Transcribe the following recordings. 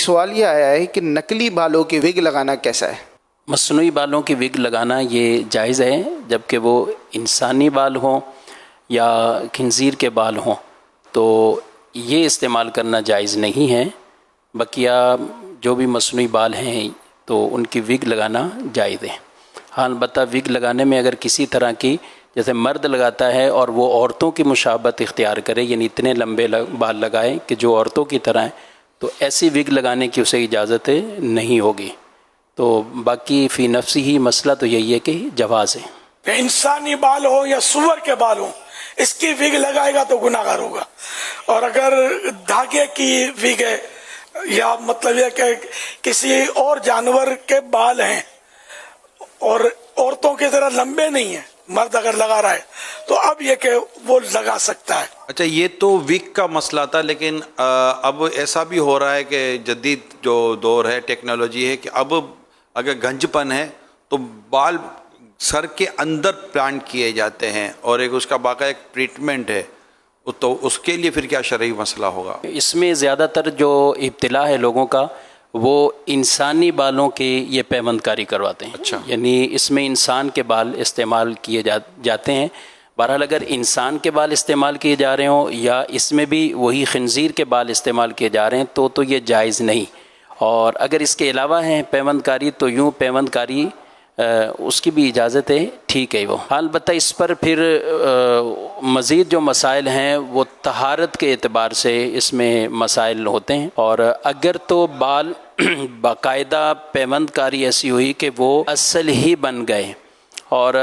ایک سوال یہ آیا ہے کہ نقلی بالوں کی وگ لگانا کیسا ہے؟ مصنوعی بالوں کی وگ لگانا یہ جائز ہے جبکہ وہ انسانی بال ہوں یا خنزیر کے بال ہوں تو یہ استعمال کرنا جائز نہیں ہے. بقیہ جو بھی مصنوعی بال ہیں تو ان کی وگ لگانا جائز ہے. ہاں البتہ وگ لگانے میں اگر کسی طرح کی جیسے مرد لگاتا ہے اور وہ عورتوں کی مشابہت اختیار کرے یعنی اتنے لمبے بال لگائے کہ جو عورتوں کی طرح ہیں تو ایسی وگ لگانے کی اسے اجازت نہیں ہوگی. تو باقی فی نفسی ہی مسئلہ تو یہی ہے کہ جواز ہے. انسانی بال ہو یا سور کے بال ہو اس کی وگ لگائے گا تو گناہ گار ہوگا. اور اگر دھاگے کی وگ ہے یا مطلب یہ کہ کسی اور جانور کے بال ہیں اور عورتوں کی طرح لمبے نہیں ہیں مرد اگر لگا رہا ہے تو اب یہ کہ وہ لگا سکتا ہے. اچھا یہ تو وگ کا مسئلہ تھا لیکن اب ایسا بھی ہو رہا ہے کہ جدید جو دور ہے ٹیکنالوجی ہے کہ اب اگر گنج پن ہے تو بال سر کے اندر پلانٹ کیے جاتے ہیں اور ایک اس کا باقاعدہ ایک ٹریٹمنٹ ہے تو اس کے لیے پھر کیا شرعی مسئلہ ہوگا؟ اس میں زیادہ تر جو ابتلا ہے لوگوں کا وہ انسانی بالوں کی یہ پیوند کاری کرواتے ہیں. اچھا. یعنی اس میں انسان کے بال استعمال کیے جاتے ہیں. بہرحال اگر انسان کے بال استعمال کیے جا رہے ہوں یا اس میں بھی وہی خنزیر کے بال استعمال کیے جا رہے ہیں تو یہ جائز نہیں. اور اگر اس کے علاوہ ہیں پیوند کاری تو یوں پیوند کاری اس کی بھی اجازت ہے ٹھیک ہے وہ. البتہ اس پر پھر مزید جو مسائل ہیں وہ طہارت کے اعتبار سے اس میں مسائل ہوتے ہیں. اور اگر تو بال باقاعدہ پیوند کاری ایسی ہوئی کہ وہ اصل ہی بن گئے اور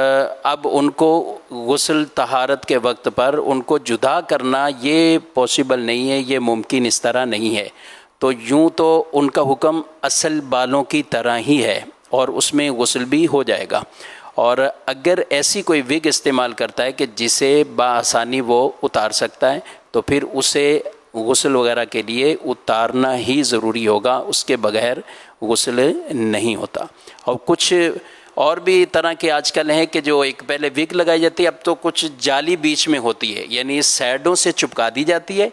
اب ان کو غسل طہارت کے وقت پر ان کو جدا کرنا یہ پاسبل نہیں ہے، یہ ممکن اس طرح نہیں ہے، تو یوں تو ان کا حکم اصل بالوں کی طرح ہی ہے اور اس میں غسل بھی ہو جائے گا. اور اگر ایسی کوئی وگ استعمال کرتا ہے کہ جسے بآسانی وہ اتار سکتا ہے تو پھر اسے غسل وغیرہ کے لیے اتارنا ہی ضروری ہوگا، اس کے بغیر غسل نہیں ہوتا. اور کچھ اور بھی طرح کے آج کل ہیں کہ جو ایک پہلے وگ لگائی جاتی ہے اب تو کچھ جالی بیچ میں ہوتی ہے یعنی سائڈوں سے چپکا دی جاتی ہے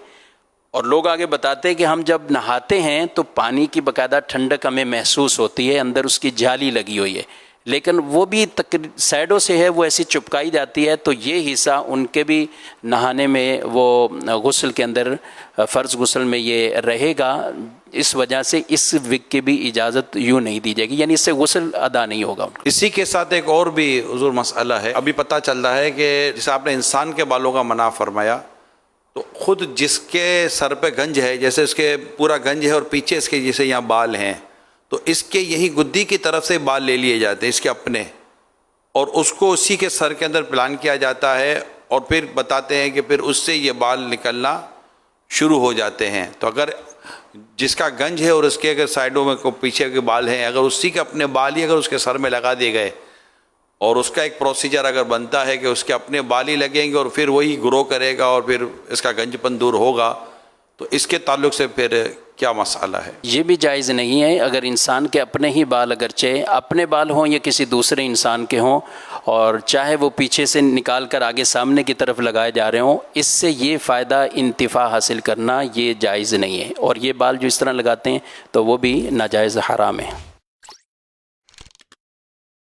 اور لوگ آگے بتاتے ہیں کہ ہم جب نہاتے ہیں تو پانی کی باقاعدہ ٹھنڈک ہمیں محسوس ہوتی ہے، اندر اس کی جالی لگی ہوئی ہے لیکن وہ بھی سائڈوں سے ہے وہ ایسی چپکائی جاتی ہے تو یہ حصہ ان کے بھی نہانے میں وہ غسل کے اندر فرض غسل میں یہ رہے گا. اس وجہ سے اس وگ کی بھی اجازت یوں نہیں دی جائے گی یعنی اس سے غسل ادا نہیں ہوگا. اسی کے ساتھ ایک اور بھی حضور مسئلہ ہے. ابھی پتہ چل رہا ہے کہ جیسے آپ نے انسان کے بالوں کا منع فرمایا تو خود جس کے سر پہ گنج ہے جیسے اس کے پورا گنج ہے اور پیچھے اس کے جیسے یہاں بال ہیں تو اس کے یہی گدی کی طرف سے بال لے لیے جاتے ہیں اس کے اپنے اور اس کو اسی کے سر کے اندر پلان کیا جاتا ہے اور پھر بتاتے ہیں کہ پھر اس سے یہ بال نکلنا شروع ہو جاتے ہیں. تو اگر جس کا گنج ہے اور اس کے اگر سائڈوں میں پیچھے کے بال ہیں اگر اسی کے اپنے بال ہی اگر اس کے سر میں لگا دیے گئے اور اس کا ایک پروسیجر اگر بنتا ہے کہ اس کے اپنے بال ہی لگیں گے اور پھر وہی گرو کرے گا اور پھر اس کا گنج پن دور ہوگا تو اس کے تعلق سے پھر کیا مسئلہ ہے؟ یہ بھی جائز نہیں ہے. اگر انسان کے اپنے ہی بال اگرچہ اپنے بال ہوں یا کسی دوسرے انسان کے ہوں اور چاہے وہ پیچھے سے نکال کر آگے سامنے کی طرف لگائے جا رہے ہوں اس سے یہ فائدہ انتفاع حاصل کرنا یہ جائز نہیں ہے اور یہ بال جو اس طرح لگاتے ہیں تو وہ بھی ناجائز حرام ہے.